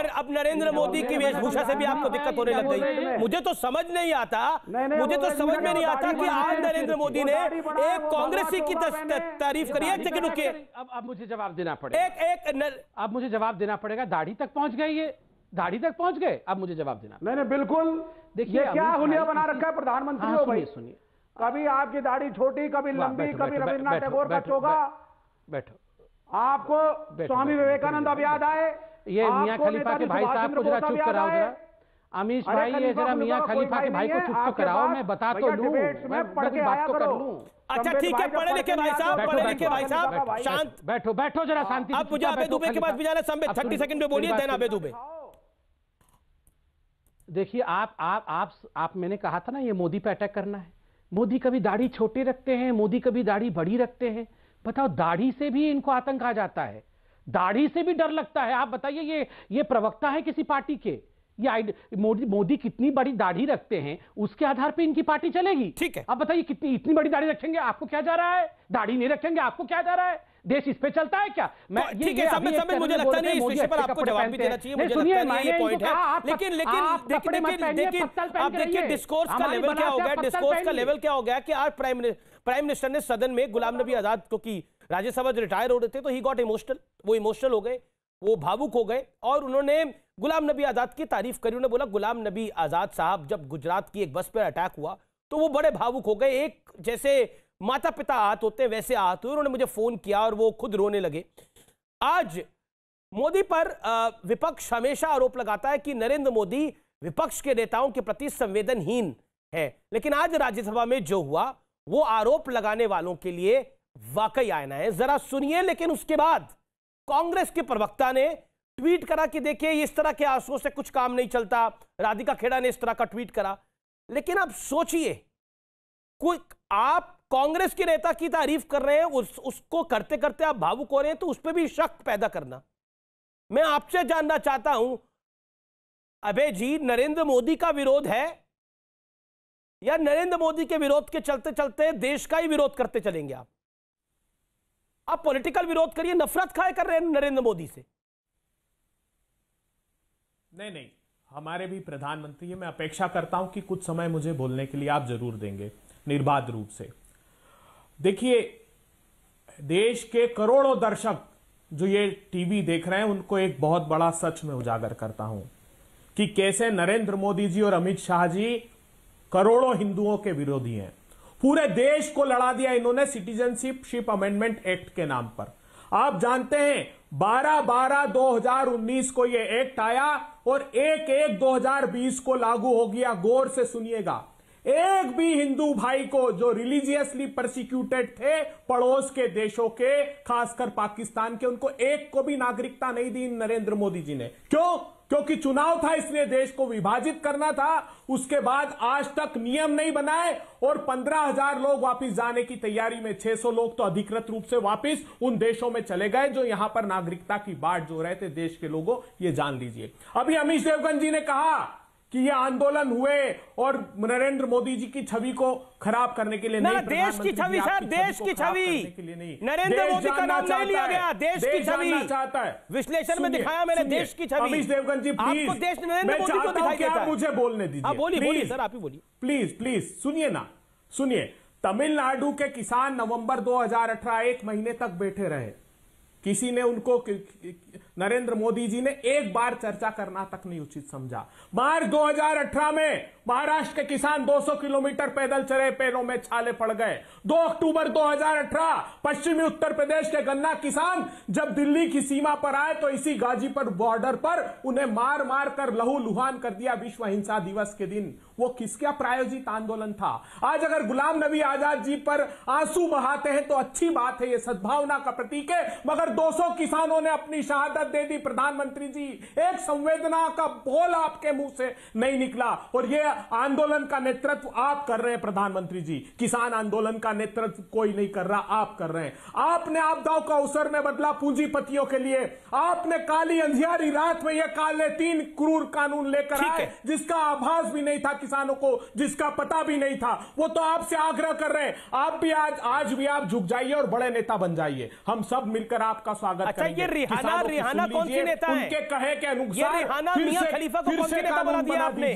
अब नरेंद्र मोदी की वेशभूषा से भी आपको दिक्कत होने लग गई। मुझे तो समझ नहीं आता, मुझे तो समझ में नहीं आता कि आज नरेंद्र मोदी ने एक कांग्रेसी की तारीफ करी है। एक सेकंड रुकिए, अब मुझे जवाब देना पड़ेगा। अब मुझे जवाब देना पड़ेगा। दाढ़ी तक पहुंच गए, ये दाढ़ी तक पहुंच गए, अब मुझे जवाब देना। नहीं बिल्कुल। देखिए क्या हुलिया बना रखा है प्रधानमंत्री हो भाई। सुनिए, कभी आपकी दाढ़ी छोटी, कभी लंबी, कभी रविन्द्रनाथ टैगोर का चोगा। बैठो। आपको स्वामी विवेकानंद अब याद आए? ये मियां खलीफा के भाई साहब को जरा चुप कराओ जरा। अमीश भाई, ये जरा मियां खलीफा के भाई को चुप तो कराओ, मैं बता तो लूं, मैं बात तो कर लूं। अच्छा ठीक है, पढ़े लिखे भाई साहब, पढ़े लिखे भाई साहब, शांत बैठो, बैठो जरा शांति। अब मुझे अबे दुबे के पास भी जाना है। 30 सेकंड में बोलिए, देना अबे दुबे। देखिए आप मैंने कहा था ना, ये मोदी पे अटैक करना है। मोदी कभी दाढ़ी छोटे रखते हैं, मोदी कभी दाढ़ी बड़ी रखते हैं। बताओ, दाढ़ी से भी इनको आतंक आ जाता है, दाढ़ी से भी डर लगता है। आप बताइए, ये प्रवक्ता है किसी पार्टी के? ये मोदी कितनी बड़ी दाढ़ी रखते हैं, उसके आधार पे इनकी पार्टी चलेगी। ठीक है, अब बताइए कितनी इतनी बड़ी दाढ़ी रखेंगे, आपको क्या जा रहा है? दाढ़ी नहीं रखेंगे, आपको क्या जा रहा है? देश इस पे चलता है क्या? मैं ठीक है, समय मुझे लगता नहीं इस विषय पर आपको जवाब भी देना चाहिए। मुझे लगता नहीं ये पॉइंट है, लेकिन आप देखिए डिस्कोर्स का लेवल क्या हो गया। डिस्कोर्स का लेवल क्या हो गया कि आज प्राइम मिनिस्टर ने सदन में गुलाम नबी आजाद, क्योंकि राज्यसभा रिटायर हो रहे थे, तो ही गॉट इमोशनल, वो इमोशनल हो गए, वो भावुक हो गए और उन्होंने गुलाम नबी आजाद की तारीफ करी। उन्होंने बोला गुलाम नबी आजाद साहब जब गुजरात की एक बस पर अटैक हुआ तो वो बड़े भावुक हो गए, एक जैसे माता पिता आहत होते हैं वैसे आहत हुए। उन्होंने मुझे फोन किया और वो खुद रोने लगे। आज मोदी पर विपक्ष हमेशा आरोप लगाता है कि नरेंद्र मोदी विपक्ष के नेताओं के प्रति संवेदनहीन है, लेकिन आज राज्यसभा में जो हुआ वो आरोप लगाने वालों के लिए वाकई आईना है। जरा सुनिए। लेकिन उसके बाद कांग्रेस के प्रवक्ता ने ट्वीट करा कि देखिए इस तरह के आंसुओं से कुछ काम नहीं चलता। राधिका खेड़ा ने इस तरह का ट्वीट करा। लेकिन अब सोचिए, कोई आप कांग्रेस के नेता की तारीफ कर रहे हैं, उसको करते करते आप भावुक हो रहे हैं, तो उस पर भी शक पैदा करना। मैं आपसे जानना चाहता हूं अबे जी, नरेंद्र मोदी का विरोध है या नरेंद्र मोदी के विरोध के चलते चलते देश का ही विरोध करते चलेंगे? आप पॉलिटिकल विरोध करिए, नफरत खाए कर रहे हैं नरेंद्र मोदी से। नहीं, हमारे भी प्रधानमंत्री है। मैं अपेक्षा करता हूं कि कुछ समय मुझे बोलने के लिए आप जरूर देंगे, निर्बाध रूप से। देखिए, देश के करोड़ों दर्शक जो ये टीवी देख रहे हैं, उनको एक बहुत बड़ा सच में उजागर करता हूं कि कैसे नरेंद्र मोदी जी और अमित शाह जी करोड़ों हिंदुओं के विरोधी हैं। पूरे देश को लड़ा दिया इन्होंने सिटीजनशिप अमेंडमेंट एक्ट के नाम पर। आप जानते हैं 12/12/2019 को यह एक्ट आया और 1/1/2020 को लागू हो गया। गौर से सुनिएगा, एक भी हिंदू भाई को जो रिलीजियसली परसिक्यूटेड थे पड़ोस के देशों के, खासकर पाकिस्तान के, उनको एक को भी नागरिकता नहीं दी नरेंद्र मोदी जी ने। क्यों? क्योंकि चुनाव था, इसलिए देश को विभाजित करना था। उसके बाद आज तक नियम नहीं बनाए और 15,000 लोग वापस जाने की तैयारी में, 600 लोग तो अधिकृत रूप से वापस उन देशों में चले गए जो यहां पर नागरिकता की बाढ़ जो रहे थे देश के लोगों। ये जान लीजिए। अभी अमीश देवगन जी ने कहा कि ये आंदोलन हुए और नरेंद्र मोदी जी की छवि को खराब करने के लिए नहीं, देश की छवि सर, देश की छवि, नरेंद्र मोदी का नाम नहीं लिया गया। देश की छवि चाहता है, विश्लेषण में दिखाया मैंने देश की छवि। अमीश देवगन जी प्लीज, आपको देश नरेंद्र मोदी को दिखाई देता है। मुझे बोलने दीजिए। बोलिए सर, आप ही बोलिए प्लीज सुनिए ना, सुनिए। तमिलनाडु के किसान नवंबर 2018 एक महीने तक बैठे रहे। किसी ने उनको, नरेंद्र मोदी जी ने एक बार चर्चा करना तक नहीं उचित समझा। मार्च 2018 में महाराष्ट्र के किसान 200 किलोमीटर पैदल चले, पैरों में छाले पड़ गए। 2 अक्टूबर 2018 पश्चिमी उत्तर प्रदेश के गन्ना किसान जब दिल्ली की सीमा पर आए तो इसी गाजीपुर बॉर्डर पर उन्हें मार मार कर लहूलुहान कर दिया विश्व हिंसा दिवस के दिन। वो किसका प्रायोजित आंदोलन था? आज अगर गुलाम नबी आजाद जी पर आंसू बहाते हैं तो अच्छी बात है, ये सद्भावना का प्रतीक है, मगर 200 किसानों ने अपनी शहादत दे दी। प्रधानमंत्री जी, एक संवेदना का बोल आपके मुंह से नहीं निकला और ये आंदोलन का नेतृत्व आप कर रहे हैं प्रधानमंत्री जी। किसान आंदोलन का नेतृत्व कोई नहीं कर रहा, आप कर रहे हैं। आपने आपदाओं का अवसर में बदला पूंजीपतियों के लिए। आपने काली अंधियारी रात में ये काले 3 क्रूर कानून लेकर आए जिसका आभास भी नहीं था किसानों को, जिसका पता भी नहीं था। वो तो आपसे आग्रह कर रहे हैं, आप भी आज भी आप झुक जाइए और बड़े नेता बन जाइए। हम सब मिलकर आपका स्वागत करेंगे। ये रिहाना रिहाना कौन सी नेता है? उनके कहे के अनुसार ये रिहाना मियां खलीफा को कौन सी नेता बना दिया आपने?